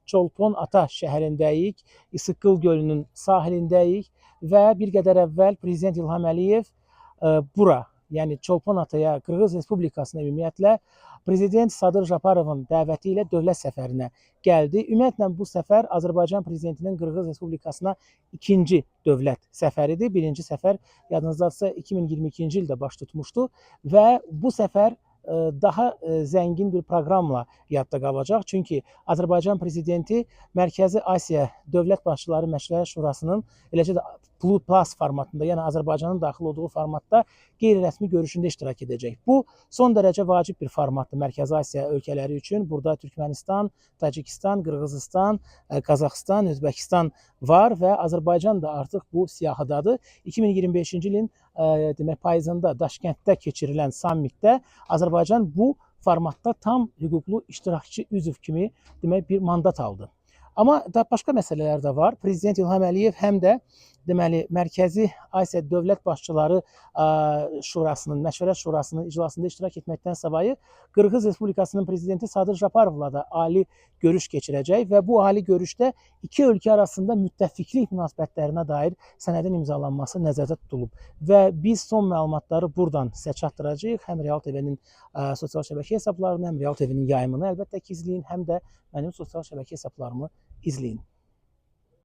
Çolpon Ata şəhərindəyik, İsıqqıl gölünün sahilindəyik və bir qədər əvvəl Prezident İlham Əliyev bura, yəni Çolpon Ataya, Qırğız Respublikasına ümumiyyətlə Prezident Sadır Japarovun dəvəti ilə dövlət səfərinə gəldi. Ümumiyyətlə bu səfər Azərbaycan Prezidentinin Qırğız Respublikasına ikinci dövlət səfəridir. Birinci səfər yadınızdadırsa 2022-ci ildə baş tutmuşdu və bu səfər daha zəngin bir proqramla yadda qalacaq. Çünki Azərbaycan Prezidenti Mərkəzi Asiya Dövlət Başçıları Məşvərət Şurasının, eləcə də Plus formatında, yəni Azərbaycanın daxil olduğu formatda qeyri-rəsmi görüşündə iştirak edəcək. Bu son dərəcə vacib bir formatdır Mərkəzi Asiya ölkələri üçün. Burada Türkmənistan, Tacikistan, Qırğızistan, Qazaxıstan, Özbəkistan var və Azərbaycan da artıq bu siyahıdadır. 2025-ci ilin demək payızında Daşkənddə keçirilən sammitdə Azərbaycan bu formatda tam hüquqlu iştirakçı üzv kimi demək bir mandat aldı. Amma da başqa məsələlər də var. Prezident İlham Əliyev həm də deməli Mərkəzi Asiya Dövlət Başçıları Şurasının, Məşvərət Şurasının iclasında iştirak etməkdən savayı Qırğız Respublikasının prezidenti Sadır Japarovla da ali görüş keçirəcək və bu ali görüşdə iki ölkə arasında müttəfiqlik münasibətlərinə dair sənədin imzalanması nəzərdə tutulub və biz son məlumatları buradan sizə çatdıracağıq. Həm Real TV-nin sosial şəbəkə hesablarını, həm Real TV-nin yayımını əlbəttə ki izləyin, həm də mənim sosial şəbəkə hesablarımı izləyin.